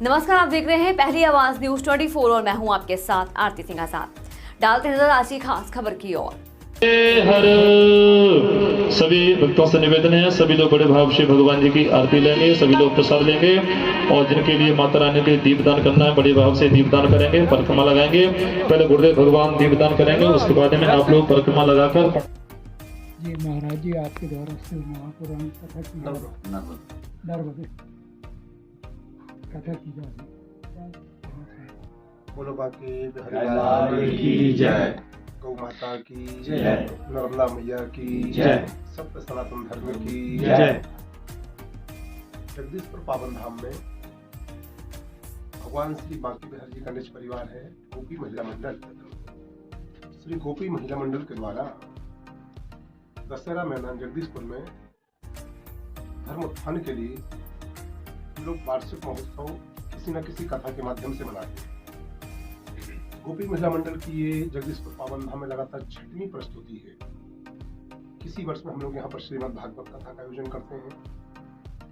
नमस्कार, आप देख रहे हैं पहली आवाज न्यूज 24 और मैं हूं आपके साथ आरती सिंह आजाद। डालते नजर आज की खास खबर की ओर। हर सभी भक्तों से निवेदन है, सभी लोग बड़े भाव से भगवान जी की आरती लेंगे, सभी लोग प्रसाद लेंगे और जिनके लिए माता रानी के दीपदान करना है बड़े भाव से दीपदान करेंगे, परिक्रमा लगाएंगे। पहले गुरुदेव भगवान दीपदान करेंगे, उसके बाद में आप लोग परिक्रमा लगाकर जी महाराज जी आपके द्वारा से महापुराण कथा की नर्मदे कथा की जा रही है। बोलो बाकी हरिलाल की जय, गौ माता की जय, नर्मदा मैया की जय, सत्य सनातन धर्म की जय। जगदीशपुर पावन धाम में भगवान श्री बांकी बिहारी जी का निज परिवार है गोपी महिला मंडल। श्री गोपी महिला मंडल के द्वारा दशहरा मैदान जगदीशपुर में धर्म उत्थान के लिए हम लोग वार्षिक महोत्सव किसी न किसी कथा के माध्यम से मनाते हैं। गोपी महिला मंडल की ये जगदीशपुर पावन धाम में लगातार 6वीं प्रस्तुति है। किसी वर्ष में हम लोग यहाँ पर श्रीमद् भागवत कथा का आयोजन करते हैं,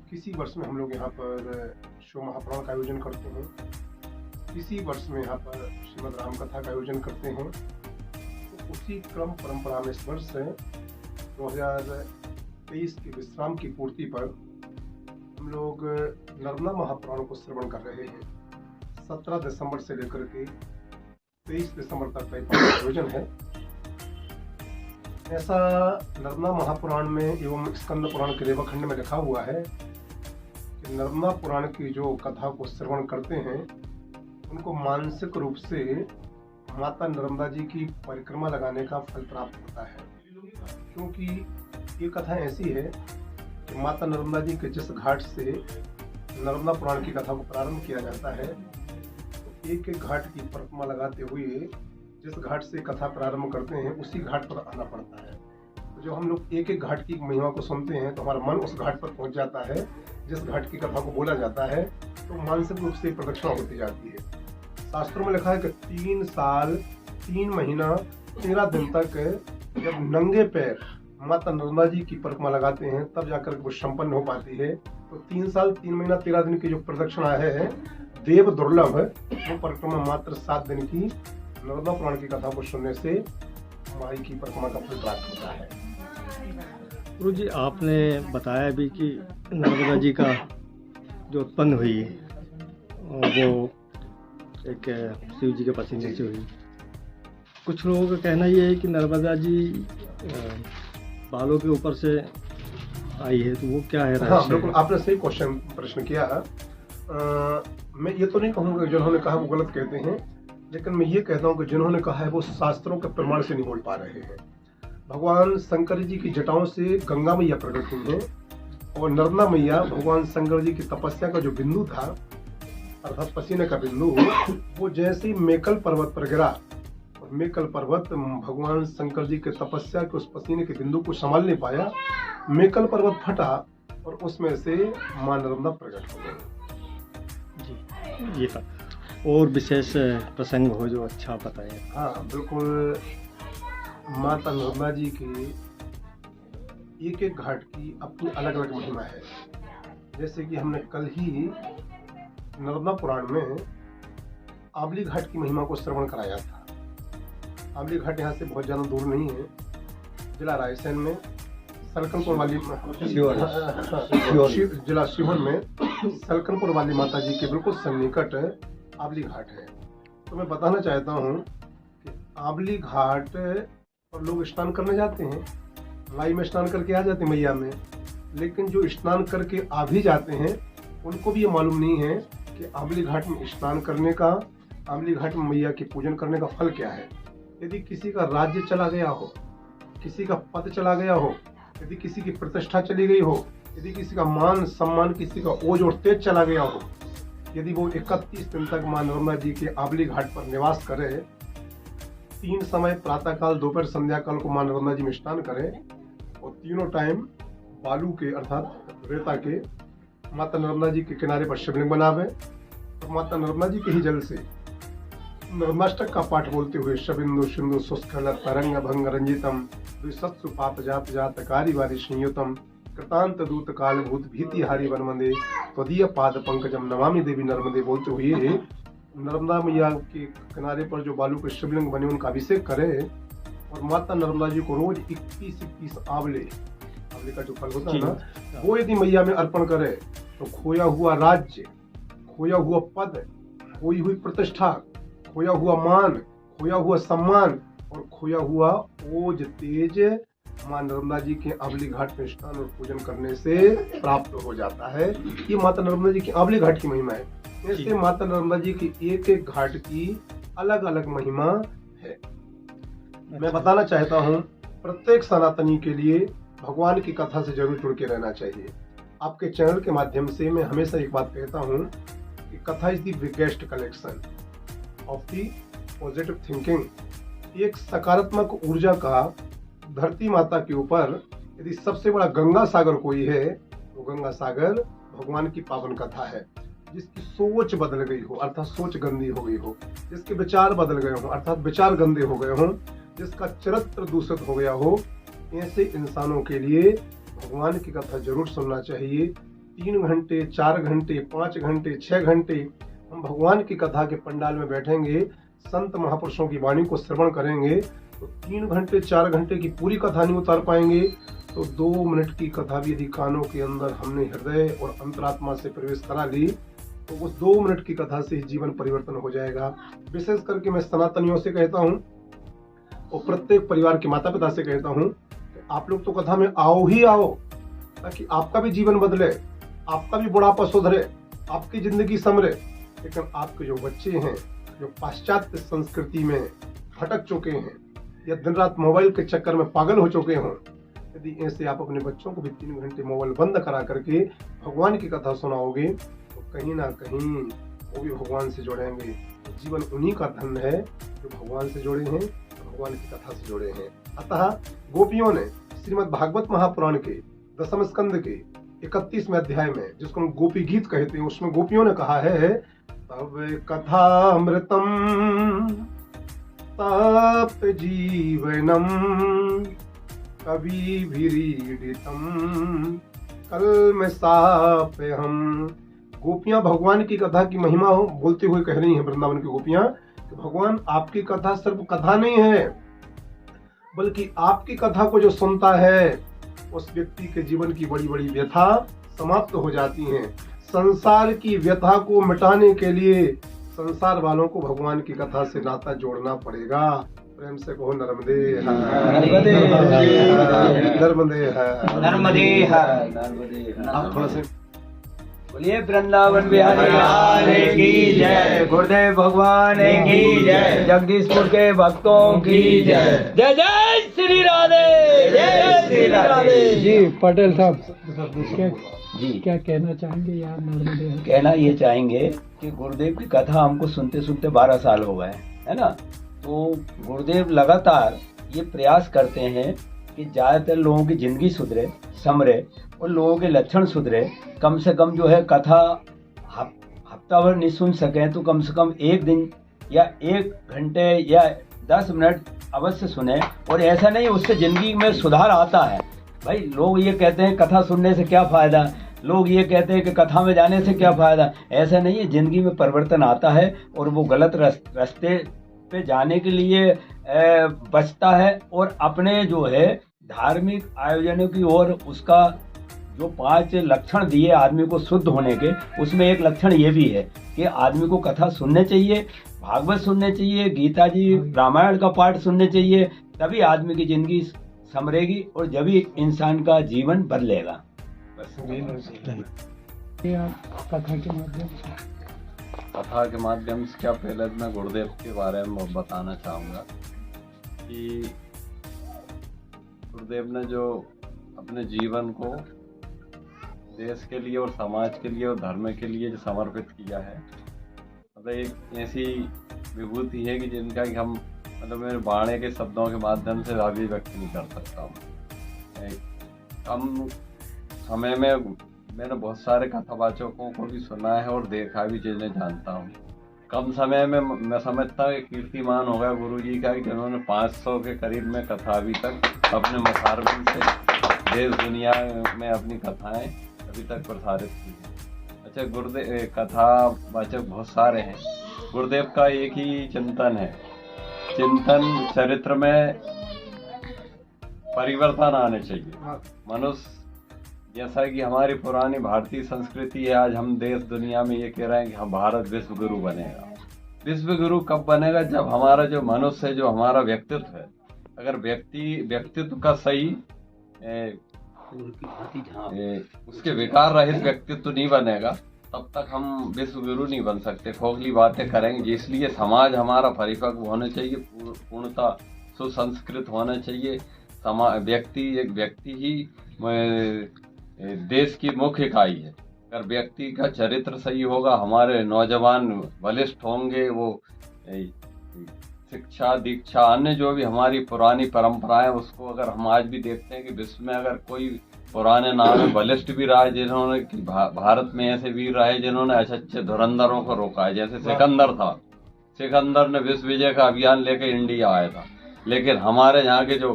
किसी वर्ष में हम लोग यहाँ पर शिव महापुराण का आयोजन करते हैं, किसी वर्ष में यहाँ पर श्रीमद् राम कथा का आयोजन करते हैं। तो उसी क्रम परंपरा में इस वर्ष 2023 के विश्राम की पूर्ति पर हम लोग नर्मदा महापुराण को श्रवण कर रहे हैं। 17 दिसंबर से लेकर के 23 दिसंबर तक का आयोजन है। ऐसा नर्मदा महापुराण में एवं स्कंद पुराण के रेवाखंड में लिखा हुआ है कि नर्मदा पुराण की जो कथा को श्रवण करते हैं उनको मानसिक रूप से माता नर्मदा जी की परिक्रमा लगाने का फल प्राप्त होता है। क्योंकि ये कथा ऐसी है कि माता नर्मदा जी के जिस घाट से नर्मदा पुराण की कथा को प्रारंभ किया जाता है, तो एक एक घाट की परिक्रमा लगाते हुए जिस घाट से कथा प्रारंभ करते हैं उसी घाट पर आना पड़ता है। तो जब हम लोग एक एक घाट की महिमा को सुनते हैं तो हमारा मन उस घाट पर पहुंच जाता है जिस घाट की कथा को बोला जाता है, तो मानसिक रूप से प्रदक्षिणा होती जाती है। शास्त्रों में लिखा है कि 3 साल 3 महीना 13 दिन तक जब नंगे पैर माता नर्मदा जी की परिक्रमा लगाते हैं तब जाकर वो संपन्न हो पाती है। तो 3 साल 3 महीना 13 दिन की जो प्रदक्षिणा है देव दुर्लभ, वो परिक्रमा मात्र 7 दिन की नर्मदा पुराण की कथा को सुनने से माई की परिक्रमा का फल प्राप्त होता है। गुरु जी, आपने बताया भी कि नर्मदा जी का जो उत्पन्न हुई वो एक शिव जी के पसीने से हुई। कुछ लोगों का कहना ये है कि नर्मदा जी बालों के ऊपर से आई है, तो वो क्या है? हाँ बिल्कुल, आपने सही प्रश्न किया। मैं ये तो नहीं कहूँगा जिन्होंने कहा वो गलत कहते हैं, लेकिन मैं ये कहता हूँ कि जिन्होंने कहा है वो शास्त्रों के प्रमाण से नहीं बोल पा रहे हैं। भगवान शंकर जी की जटाओं से गंगा मैया प्रकट हुई है और नर्मदा मैया भगवान शंकर जी की तपस्या का जो बिंदु था अर्थात पसीने का बिंदु, वो जैसे ही मेकल पर्वत पर गिरा और मेकल पर्वत भगवान शंकर जी के तपस्या के उस पसीने के बिंदु को संभाल नहीं पाया, मेकल पर्वत फटा और उसमें से मां नर्मदा प्रकट हो गई। जी, ये था। और विशेष प्रसंग हो जो अच्छा बताएं। हाँ बिल्कुल, माता नर्मदा जी के एक एक घाट की अपनी अलग अलग महिमा है। जैसे कि हमने कल ही नर्मदा पुराण में आंवली घाट की महिमा को श्रवण कराया था। आंवली घाट यहाँ से बहुत ज़्यादा दूर नहीं है, जिला रायसेन में सलकनपुर वाली जिला शिवहर में सलकनपुर वाली माता जी के बिल्कुल सन्निकट आंवली घाट है। तो मैं बताना चाहता हूँ कि आंवली घाट पर लोग स्नान करने जाते हैं, लाई में स्नान करके आ जाते हैं मैया में, लेकिन जो स्नान करके आ भी जाते हैं उनको भी ये मालूम नहीं है कि आंवली घाट में स्नान करने का, आंवली घाट में मैया की पूजन करने का फल क्या है। यदि किसी का राज्य चला गया हो, किसी का पद चला गया हो, यदि किसी की प्रतिष्ठा चली गई हो, यदि किसी का मान सम्मान, किसी का ओज और तेज चला गया हो, यदि वो 31 दिन तक मां नर्मदा जी के आंवली घाट पर निवास करे, 3 समय प्रातः काल, दोपहर, संध्या काल को मां नर्मदा जी में स्नान करे और तीनों टाइम बालू के अर्थात रेता के माता नर्मदा जी के किनारे पर शिवलिंग बनावे और माता नर्मदा जी के ही जल से नर्मदाष्टक का पाठ बोलते हुए शबिंदु सिंधु शुष्कल तरंग भंग रंजितम द्विसत्सु पाप जात जात कारी वारी संयुतम कृतांत दूत काल भूत भीति हारी वनमंदे त्वदीय पाद पंकजम नमामि देवी नर्मदे बोलते हुए नर्मदा मैया के किनारे पर जो बालू के शिवलिंग बने उनका अभिषेक करें और माता नर्मदा जी को रोज 21 आंवले का जो फल होता है ना, वो यदि मैया में अर्पण करे तो खोया हुआ राज्य, खोया हुआ पद, खोई हुई प्रतिष्ठा, खोया हुआ मान, खोया हुआ सम्मान और खोया हुआ ओज तेज मां नर्मदा जी के आंवली घाट में स्नान और पूजन करने से प्राप्त हो जाता है। ये माता नर्मदा जी की आंवली घाट की महिमा है। ऐसे माता नर्मदा जी की एक एक घाट की अलग अलग महिमा है। मैं बताना चाहता हूँ प्रत्येक सनातनी के लिए भगवान की कथा से जरूर जुड़ के रहना चाहिए। आपके चैनल के माध्यम से मैं हमेशा एक बात कहता हूँ कि कथा is the biggest collection of the positive thinking. एक सकारात्मक ऊर्जा का धरती माता के ऊपर यदि सबसे बड़ा गंगा सागर कोई है तो गंगा सागर भगवान की पावन कथा है। जिसकी सोच बदल गई हो अर्थात सोच गंदी हो गई हो, जिसके विचार बदल गए हो अर्थात विचार गंदे हो गए हो, जिसका चरित्र दूषित हो गया हो, ऐसे इंसानों के लिए भगवान की कथा जरूर सुनना चाहिए। 3 घंटे 4 घंटे 5 घंटे 6 घंटे हम भगवान की कथा के पंडाल में बैठेंगे, संत महापुरुषों की वाणी को श्रवण करेंगे तो 3 घंटे 4 घंटे की पूरी कथा नहीं उतार पाएंगे तो 2 मिनट की कथा भी यदि कानों के अंदर हमने हृदय और अंतरात्मा से प्रवेश करा ली तो उस 2 मिनट की कथा से जीवन परिवर्तन हो जाएगा। विशेष करके मैं सनातनियों से कहता हूँ और प्रत्येक परिवार के माता पिता से कहता हूँ कि आप लोग तो कथा में आओ ही आओ ताकि आपका भी जीवन बदले, आपका भी बुढ़ापा सुधरे, आपकी जिंदगी संवरे। लेकिन आपके जो बच्चे हैं जो पाश्चात्य संस्कृति में भटक चुके हैं या दिन रात मोबाइल के चक्कर में पागल हो चुके हों, यदि ऐसे आप अपने बच्चों को भी 3 घंटे मोबाइल बंद करा करके भगवान की कथा सुनाओगे तो कहीं ना कहीं वो भी भगवान से जुड़ेंगे। जीवन उन्हीं का धन है जो भगवान से जुड़े हैं, भगवान की कथा से जुड़े हैं। अतः गोपियों ने श्रीमद् भागवत महापुराण के 10वें स्कंद के 31वें अध्याय में जिसको हम गोपी गीत कहते हैं उसमें गोपियों ने कहा है तब कथामृतम ताप जीवनम कवि भीरीडितम कलमसाप हम। गोपियां भगवान की कथा की महिमा हो बोलते हुए कह रही हैं वृंदावन की गोपियां कि भगवान आपकी कथा सिर्फ कथा नहीं है बल्कि आपकी कथा को जो सुनता है उस व्यक्ति के जीवन की बड़ी बड़ी व्यथा समाप्त हो जाती हैं। संसार की व्यथा को मिटाने के लिए संसार वालों को भगवान की कथा से नाता जोड़ना पड़ेगा। प्रेम से कहो नर्मदे नर्मदे नर्मदे आप थोड़ा से बोलिए वृंदावन बिहारी लाल की जय, गुरुदेव भगवान की जय, जगदीशपुर के भक्तों की जय। जय जय श्री राधे, जय श्री राधे। जी पटेल साहब जी क्या कहना चाहेंगे यार नर्मदे? कहना ये चाहेंगे कि गुरुदेव की कथा हमको सुनते सुनते 12 साल हो गए है ना। तो गुरुदेव लगातार ये प्रयास करते हैं कि ज़्यादातर लोगों की ज़िंदगी सुधरे, संवरे और लोगों के लक्षण सुधरे। कम से कम जो है कथा हफ्ता भर नहीं सुन सकें तो कम से कम 1 दिन या 1 घंटे या 10 मिनट अवश्य सुने। और ऐसा नहीं उससे ज़िंदगी में सुधार आता है। भाई लोग ये कहते हैं कथा सुनने से क्या फ़ायदा, लोग ये कहते हैं कि कथा में जाने से क्या फ़ायदा। ऐसा नहीं है, ज़िंदगी में परिवर्तन आता है और वो गलत रास्ते पे जाने के लिए बचता है और अपने जो है धार्मिक आयोजनों की ओर उसका जो 5 लक्षण दिए आदमी को शुद्ध होने के, उसमें एक लक्षण ये भी है कि आदमी को कथा सुनने चाहिए, भागवत सुनने चाहिए, गीता जी रामायण का पाठ सुनने चाहिए, तभी आदमी की ज़िंदगी संवरेगी और जब ही इंसान का जीवन बदलेगा। बस ये आप कथा के माध्यम से कथा के माध्यम से क्या पहले मैं गुरुदेव के बारे में बताना चाहूँगा कि गुरुदेव ने जो अपने जीवन को देश के लिए और समाज के लिए और धर्म के लिए जो समर्पित किया है, मतलब एक ऐसी विभूति है कि जिनका कि हम मतलब मेरे बाणे के शब्दों के माध्यम से अभिव्यक्त नहीं कर सकता हूँ। कम समय में मैंने बहुत सारे कथावाचकों को भी सुना है और देखा भी, जिन्हें जानता हूँ। कम समय में मैं समझता हूँ कीर्तिमान हो गया गुरु जी का कि जिन्होंने 500 के करीब में कथा अभी तक अपने मुखारबिन से देश दुनिया में अपनी कथाएं अभी तक प्रसारित की हैं। अच्छा, गुरुदेव कथावाचक बहुत सारे हैं। गुरुदेव का एक ही चिंतन है, चिंतन चरित्र में परिवर्तन आने चाहिए। मनुष्य, जैसा कि हमारी पुरानी भारतीय संस्कृति है, आज हम देश दुनिया में ये कह रहे हैं कि हम भारत विश्व गुरु बनेगा। विश्व गुरु कब बनेगा? जब हमारा जो मनुष्य है, जो हमारा व्यक्तित्व है, अगर व्यक्तित्व का सही उसके विकार रहित व्यक्तित्व नहीं बनेगा, तब तक हम विश्व गुरु नहीं बन सकते। खोखली बातें करेंगे। इसलिए समाज हमारा परिपक्व होना चाहिए, पूर्णतः सुसंस्कृत होना चाहिए। एक व्यक्ति ही देश की मुख्य इकाई है। अगर व्यक्ति का चरित्र सही होगा, हमारे नौजवान बलिष्ठ होंगे, वो शिक्षा दीक्षा अन्य जो भी हमारी पुरानी परंपराएं, उसको अगर हम आज भी देखते हैं कि विश्व में अगर कोई पुराने नाम में बलिष्ठ भी रहा है, जिन्होंने भारत में ऐसे वीर रहे जिन्होंने अच्छे धुरंधरों को रोका है, जैसे सिकंदर था। सिकंदर ने विश्व विजय का अभियान लेकर इंडिया आया था। लेकिन हमारे यहाँ के जो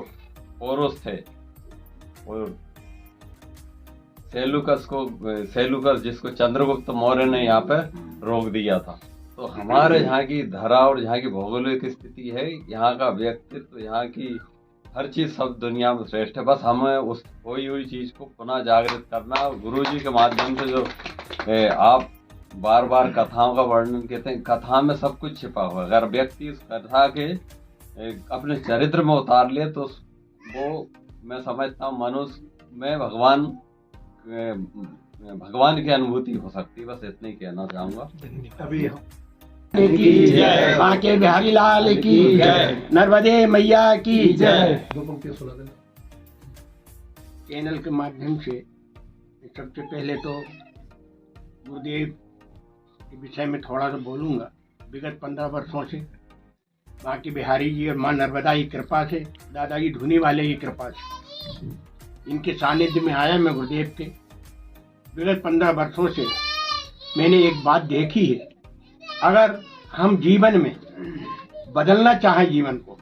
पुरुष थे, वो सेलुकस जिसको चंद्रगुप्त मौर्य ने यहाँ पे रोक दिया था। तो हमारे यहाँ की धरा और यहाँ की भौगोलिक स्थिति है, यहाँ का व्यक्तित्व, यहाँ की हर चीज सब दुनिया में श्रेष्ठ है। बस हमें उस खोई हुई चीज को पुनः जागृत करना। गुरुजी के माध्यम से जो आप बार बार कथाओं का वर्णन कहते हैं, कथा में सब कुछ छिपा हुआ है। अगर व्यक्ति उस कथा के अपने चरित्र में उतार ले तो वो, मैं समझता हूँ, मनुष्य में भगवान की अनुभूति हो सकती है। बस इतना ही कहना चाहूँगा। अभी की जय, बांके बिहारी लाल की जय, नर्मदे मैया की जय। दो पंक्तियां सुना देना। चैनल के माध्यम से सबसे पहले तो गुरुदेव के विषय में थोड़ा सा बोलूँगा। विगत 15 वर्षों से बांके बिहारी जी और माँ नर्मदा की कृपा से, दादाजी धुनी वाले की कृपा से, इनके सानिध्य में आया मैं गुरुदेव के। विगत 15 वर्षों से मैंने एक बात देखी है, अगर हम जीवन में बदलना चाहें जीवन को,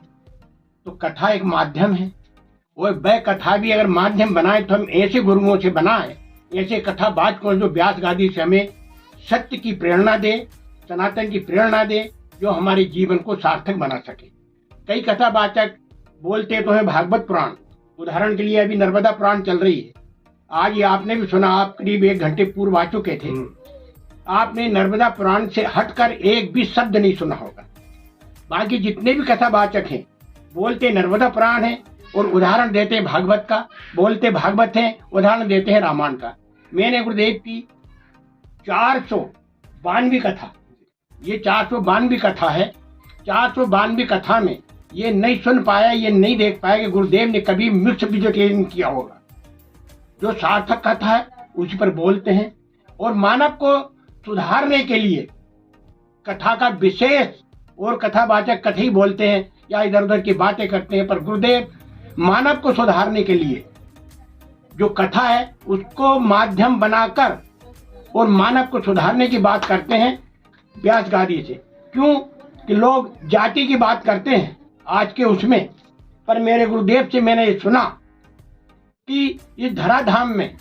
तो कथा एक माध्यम है। और वह कथा भी अगर माध्यम बनाए तो हम ऐसे गुरुओं से बनाए, ऐसे कथावाचक को जो व्यास गादी से हमें सत्य की प्रेरणा दे, सनातन की प्रेरणा दे, जो हमारे जीवन को सार्थक बना सके। कई कथावाचक बोलते तो है भागवत पुराण, उदाहरण के लिए अभी नर्मदा पुराण चल रही है। आज ये आपने भी सुना, आप करीब 1 घंटे पूर्व आ चुके थे। आपने नर्मदा पुराण से हटकर एक भी शब्द नहीं सुना होगा। बाकी जितने भी कथावाचक हैं बोलते नर्मदा पुराण है और उदाहरण देते हैं भागवत का, बोलते भागवत हैं, उदाहरण देते हैं रामायण का। मैंने गुरुदेव की 492 कथा, ये 492 कथा है। 492 कथा में ये नहीं सुन पाया, ये नहीं देख पाया कि गुरुदेव ने कभी मिक्स वेजिटेरियन किया होगा। जो सार्थक कथा है उसी पर बोलते हैं। और मानव को सुधारने के लिए कथा का विशेष, और कथावाचक कथा ही बोलते हैं या इधर उधर की बातें करते हैं, पर गुरुदेव मानव को सुधारने के लिए जो कथा है उसको माध्यम बनाकर और मानव को सुधारने की बात करते हैं व्यास गादी से। क्यों कि लोग जाति की बात करते हैं आज के उसमें, पर मेरे गुरुदेव से मैंने ये सुना कि इस धराधाम में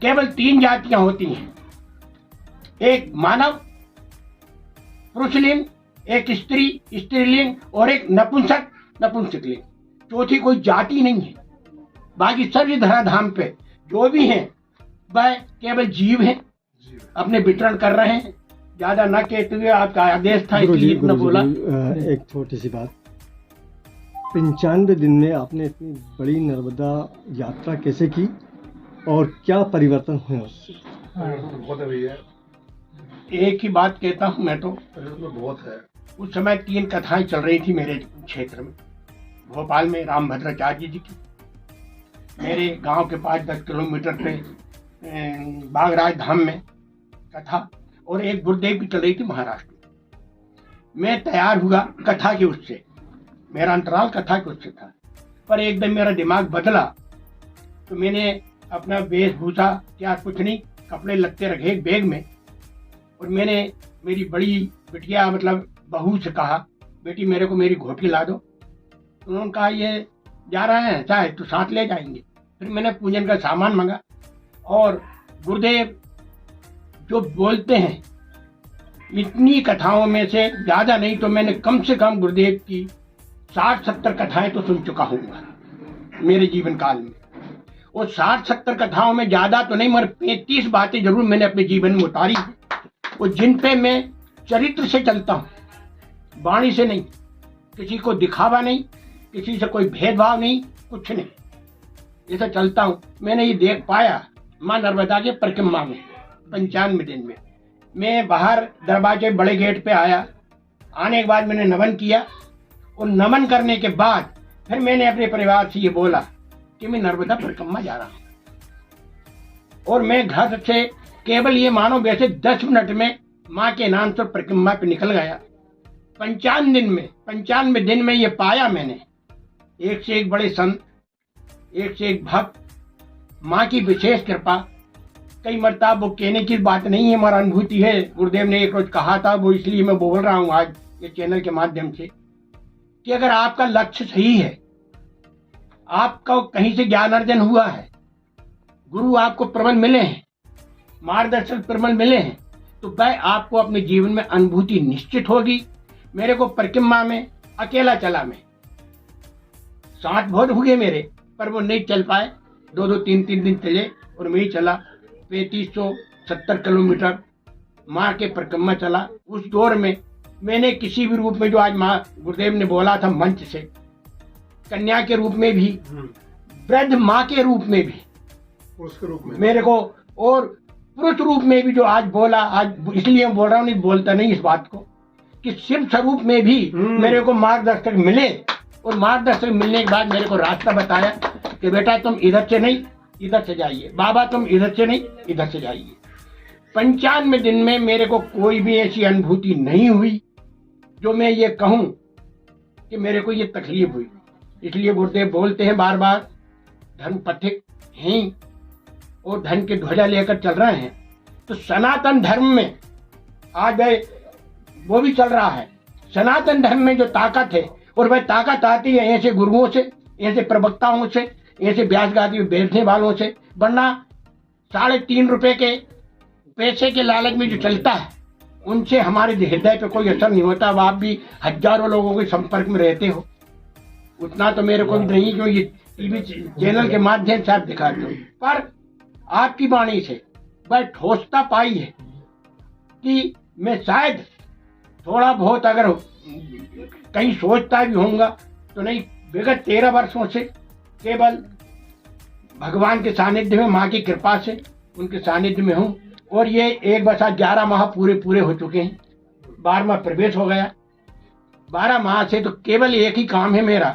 केवल 3 जातियां होती हैं, एक मानव पुरुषलिंग, एक स्त्री स्त्रीलिंग और एक नपुंसक नपुंसकलिंग। चौथी कोई जाति नहीं है। बाकी सभी धराधाम पे जो भी हैं वह केवल जीव हैं, अपने वितरण कर रहे हैं। ज्यादा न कहते हुए आपका आदेश था इसलिए इतना बोला। एक छोटी सी बात, 95 दिन में आपने इतनी बड़ी नर्मदा यात्रा कैसे की और क्या परिवर्तन हुए उससे? बहुत है भैया, एक ही बात कहता हूँ मैं तो, बहुत है। उस समय 3 कथाएं चल रही थी मेरे क्षेत्र में। भोपाल में रामभद्राचार्य जी की, मेरे गांव के पास 10 किलोमीटर पे बागराज धाम में कथा, और एक गुरुदेव की चल रही थी महाराष्ट्र में। मैं तैयार हुआ कथा के उससे, मेरा अंतराल कथा के उससे था, पर एकदम मेरा दिमाग बदला। तो मैंने अपना वेशभूषा क्या कुछ नहीं, कपड़े लगते रखे एक बैग में, और मैंने मेरी बड़ी बिटिया मतलब बहू से कहा, बेटी मेरे को मेरी घोटी ला दो। उन्होंने कहा ये जा रहे हैं चाहे तो साथ ले जाएंगे। फिर मैंने पूजन का सामान मंगा। और गुरुदेव जो बोलते हैं, इतनी कथाओं में से ज़्यादा नहीं तो मैंने कम से कम गुरुदेव की 60-70 कथाएं तो सुन चुका हूँगा मेरे जीवन काल में। और 60-70 कथाओं में ज़्यादा तो नहीं, मगर 35 बातें जरूर मैंने अपने जीवन में उतारी हैं, और जिन पे मैं चरित्र से चलता हूँ, वाणी से नहीं, किसी को दिखावा नहीं, किसी से कोई भेदभाव नहीं, कुछ नहीं, ऐसा चलता हूँ। मैंने ये देख पाया माँ नर्मदा के परिक्रमा में 95 दिन में। मैं बाहर दरवाजे बड़े गेट पे आया, आने के बाद मैंने नमन किया, और नमन करने के बाद फिर मैंने अपने परिवार से ये बोला कि मैं नर्मदा परिक्रमा जा रहा हूँ। और मैं घर से केवल ये मानो वैसे 10 मिनट में माँ के नाम से परिक्रमा पे निकल गया। 95 दिन में ये पाया मैंने, एक से एक बड़े संत, एक से एक भक्त, माँ की विशेष कृपा। कई मरतबा वो कहने की बात नहीं है, हमारा अनुभूति है। गुरुदेव ने एक रोज कहा था, वो इसलिए मैं बोल रहा हूँ आज ये चैनल के माध्यम से, कि अगर आपका लक्ष्य सही है, आपका कहीं से ज्ञान अर्जन हुआ है, गुरु आपको प्रबल मिले हैं, मार्गदर्शक प्रबल मिले हैं, तो वह आपको अपने जीवन में अनुभूति निश्चित होगी। मेरे को परिक्रमा में अकेला चला मैं, साथ बहुत हुए मेरे, पर वो नहीं चल पाए, 2-2, 3-3 दिन चले और मैं ही चला। 3570 किलोमीटर माँ के परिक्रमा चला। उस दौर में मैंने किसी भी रूप में, जो आज माँ गुरुदेव ने बोला था मंच से, कन्या के रूप में भी, वृद्ध माँ के रूप में भी, उसके रूप में मेरे को, और पुरुष रूप में भी जो आज बोला, आज इसलिए बोल रहा हूँ, नहीं बोलता नहीं इस बात को, कि शिव स्वरूप में भी मेरे को मार्गदर्शक मिले। और मार्गदर्शक मिलने के बाद मेरे को रास्ता बताया कि बेटा तुम इधर से नहीं इधर से जाइए, बाबा तुम इधर से नहीं इधर से जाइए। 95 दिन में मेरे को कोई भी ऐसी अनुभूति नहीं हुई जो मैं ये कहूँ कि मेरे को ये तकलीफ हुई। इसलिए गुरुदेव बोलते हैं बार बार, धर्म पथिक हैं और धन के ध्वजा लेकर चल रहे हैं। तो सनातन धर्म में आज वो भी चल रहा है। सनातन धर्म में जो ताकत है, और वह ताकत आती है ऐसे गुरुओं से, ऐसे प्रवक्ताओं से, ऐसे ब्याज गाती बैठने वालों से। वरना 3.5 रुपए के पैसे के लालच में जो चलता है, उनसे हमारे हृदय पे कोई असर नहीं होता। अब आप भी हजारों लोगों के संपर्क में रहते हो, उतना तो मेरे को भी नहीं जो ये टीवी चैनल के माध्यम से आप दिखाते हो, पर आपकी वाणी से वह ठोसता पाई है कि मैं शायद थोड़ा बहुत अगर कहीं सोचता भी होऊंगा तो नहीं, विगत 13 वर्षों से केवल भगवान के सानिध्य में, माँ की कृपा से उनके सानिध्य में हूँ। और ये 1 वर्षा 11 माह पूरे हो चुके हैं, 12वां प्रवेश हो गया। 12 माह से तो केवल एक ही काम है मेरा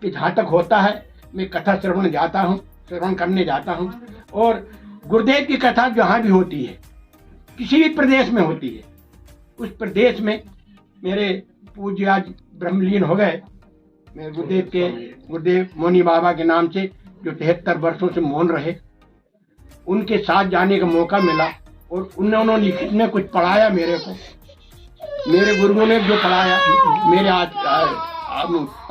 कि जहाँ तक होता है मैं कथा श्रवण जाता हूँ, श्रवण करने जाता हूँ। और गुरुदेव की कथा जहाँ भी होती है, किसी भी प्रदेश में होती है, उस प्रदेश में मेरे पूज्य आज ब्रह्मलीन हो गए, मेरे गुरुदेव मोनी बाबा के नाम से, जो 73 वर्षों से मौन रहे, उनके साथ जाने का मौका मिला। और उन्होंने लिखित में कुछ पढ़ाया मेरे को, मेरे गुरुओं ने जो पढ़ाया, मेरे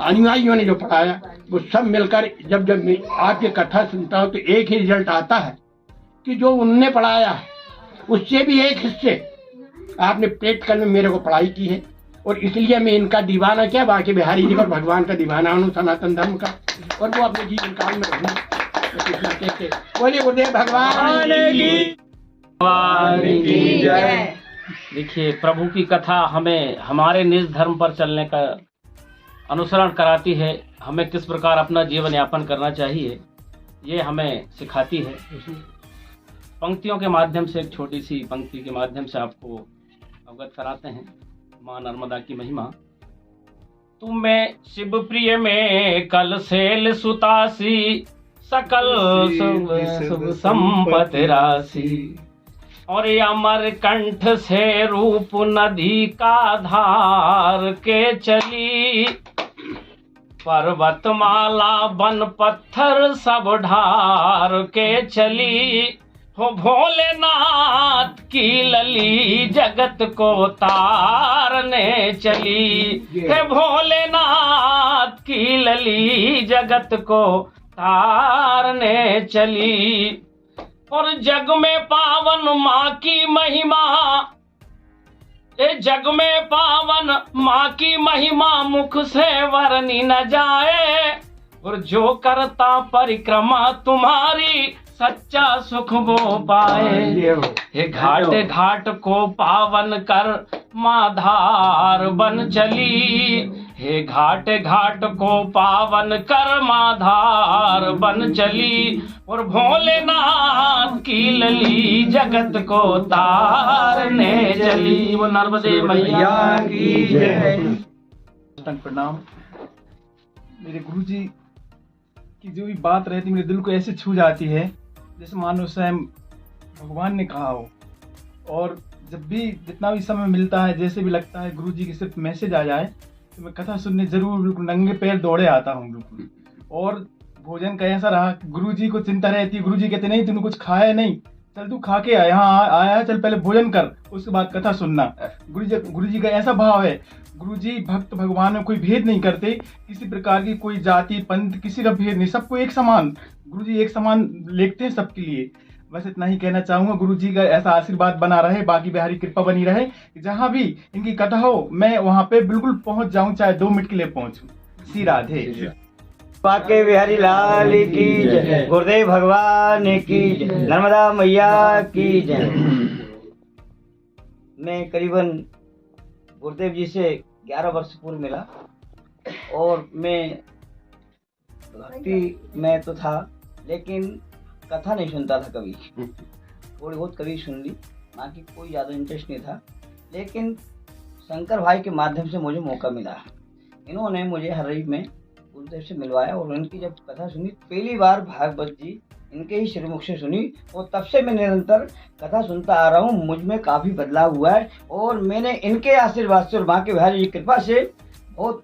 अनुयायियों ने जो पढ़ाया, वो सब मिलकर जब मैं आपकी कथा सुनता हूँ तो एक ही रिजल्ट आता है कि जो उनने पढ़ाया है उससे भी एक हिस्से आपने प्रैक्टिकल में मेरे को पढ़ाई की है। और इसलिए मैं इनका दीवाना, क्या बाकी बिहारी जी का, भगवान का दीवाना हूँ, सनातन धर्म का, और वो अपने जीवन काल में रहूँ। बोलिए गुरुदेव भगवान की जय। देखिए, प्रभु की कथा हमें हमारे निज धर्म पर चलने का अनुसरण कराती है, हमें किस प्रकार अपना जीवन यापन करना चाहिए ये हमें सिखाती है। पंक्तियों के माध्यम से, एक छोटी सी पंक्ति के माध्यम से आपको अवगत कराते हैं माँ नर्मदा की महिमा। तुम्हें शिव प्रिय में कल सेल सुतासी, सकल शुभ संपत्ति राशि, और अमर कंठ से रूप नदी का धार के चली, पर्वतमाला बन पत्थर सब ढार के चली, हो भोलेनाथ की लली जगत को तारने चली, हे भोलेनाथ की लली जगत को तारने चली। और जग में पावन माँ की महिमा, ए जग में पावन माँ की महिमा मुख से वर्णी न जाए। और जो करता परिक्रमा तुम्हारी सच्चा सुख वो पाए। हे घाट घाट को पावन कर माँ धार बन चली। हे घाट घाट को पावन कर माँ धार बन चली। और भोलेनाथ की लली जगत को तारने चली। वो नर्मदे मैया की जय। प्रणाम। मेरे गुरुजी की जो भी बात रहती मेरे दिल को ऐसे छू जाती है जैसे मानो स्वयं भगवान ने कहा हो। और जब भी जितना भी समय मिलता है, जैसे भी लगता है गुरुजी की सिर्फ मैसेज आ जाए तो मैं कथा सुनने जरूर बिल्कुल नंगे पैर दौड़े आता हूँ बिल्कुल। और भोजन का ऐसा रहा, गुरुजी को चिंता रहती है। गुरुजी कहते नहीं तूने कुछ खाया नहीं, चल तू खा के यहाँ आया है, चल पहले भोजन कर उसके बाद कथा सुनना। गुरुजी का ऐसा भाव है। गुरुजी भक्त भगवान में कोई भेद नहीं करते, किसी प्रकार की कोई जाति पंथ किसी का भेद नहीं, सबको एक समान गुरुजी एक समान लेखते हैं सबके लिए। बस इतना ही कहना चाहूँगा, गुरुजी का ऐसा आशीर्वाद बना रहे, बाकी बिहारी कृपा बनी रहे कि जहाँ भी इनकी कथा हो मैं वहाँ पे बिल्कुल पहुँच जाऊँ, चाहे 2 मिनट के लिए पहुँचूँ। श्री राधे। बाके बिहारी लाल की जय, गुरुदेव भगवान की जय, नर्मदा मैया की जय। मैं करीबन गुरुदेव जी से 11 वर्ष पूर्व मिला और मैं भक्ति में तो था लेकिन कथा नहीं सुनता था कभी। थोड़ी बहुत कभी सुन ली, बाकी कोई ज़्यादा इंटरेस्ट नहीं था। लेकिन शंकर भाई के माध्यम से मुझे मौका मिला। इन्होंने मुझे हरई में गुरुदेव से मिलवाया और उनकी जब कथा सुनी, पहली बार भागवत जी इनके ही श्रीमुख से सुनी और तब से मैं निरंतर कथा सुनता आ रहा हूँ। मुझ में काफ़ी बदलाव हुआ है और मैंने इनके आशीर्वाद से और बाकी बिहारी जी की कृपा से बहुत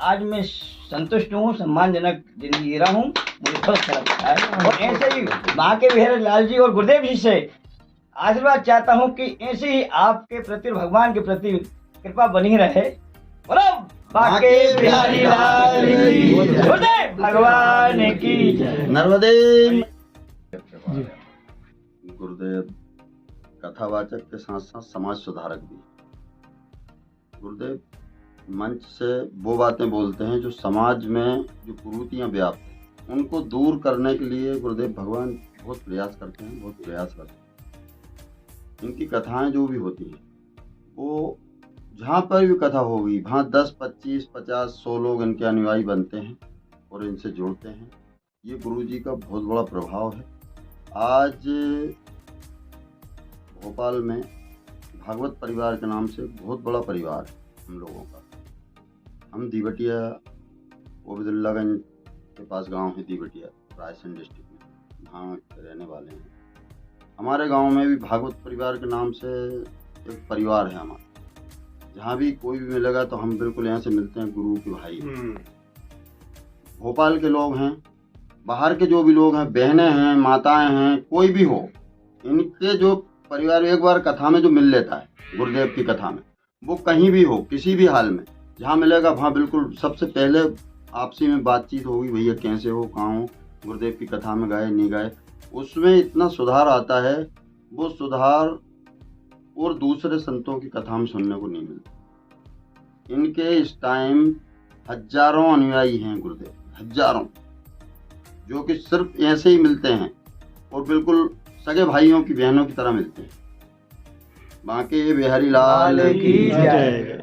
आज मैं संतुष्ट हूँ, सम्मानजनक जिंदगी जी रहा हूँ। मुझे बहुत अच्छा लगता है और ऐसे ही बाके बिहारी लाल जी और गुरुदेव जी से आशीर्वाद चाहता हूँ कि ऐसे ही आपके प्रति भगवान के प्रति कृपा बनी रहे। बोलो बाके बिहारी लाल की, गुरुदेव भगवान की नर्मदे। गुरुदेव कथावाचक के साथ साथ समाज सुधारक भी। गुरुदेव मंच से वो बातें बोलते हैं जो समाज में जो कुरीतियाँ व्याप्त हैं उनको दूर करने के लिए गुरुदेव भगवान बहुत प्रयास करते हैं, बहुत प्रयास करते हैं। इनकी कथाएं जो भी होती हैं वो जहाँ पर भी कथा होगी वहाँ 10, 25, 50, 100 लोग इनके अनुयायी बनते हैं और इनसे जुड़ते हैं। ये गुरु जी का बहुत बड़ा प्रभाव है। आज भोपाल में भागवत परिवार के नाम से बहुत बड़ा परिवार है हम लोगों का। हम दीवटिया ओबेदुल्लागंज के पास गांव है दीवटिया, रायसेन डिस्ट्रिक्ट में, वहाँ के रहने वाले हैं। हमारे गांव में भी भागवत परिवार के नाम से एक परिवार है हमारा। जहाँ भी कोई भी मिलेगा तो हम बिल्कुल यहाँ से मिलते हैं, गुरु के भाई हैं। भोपाल के लोग हैं, बाहर के जो भी लोग हैं, बहनें हैं, माताएं हैं, कोई भी हो, इनके जो परिवार एक बार कथा में जो मिल लेता है गुरुदेव की कथा में, वो कहीं भी हो किसी भी हाल में जहाँ मिलेगा वहाँ बिल्कुल सबसे पहले आपसी में बातचीत होगी, भैया कैसे हो, कहाँ हो, गुरुदेव की कथा में गए नहीं गए। उसमें इतना सुधार आता है, वो सुधार और दूसरे संतों की कथा में सुनने को नहीं मिलता। इनके इस टाइम हजारों अनुयायी हैं गुरुदेव, हजारों, जो कि सिर्फ ऐसे ही मिलते हैं और बिल्कुल सगे भाइयों की बहनों की तरह मिलते हैं। बाके बिहारी लाल की जय।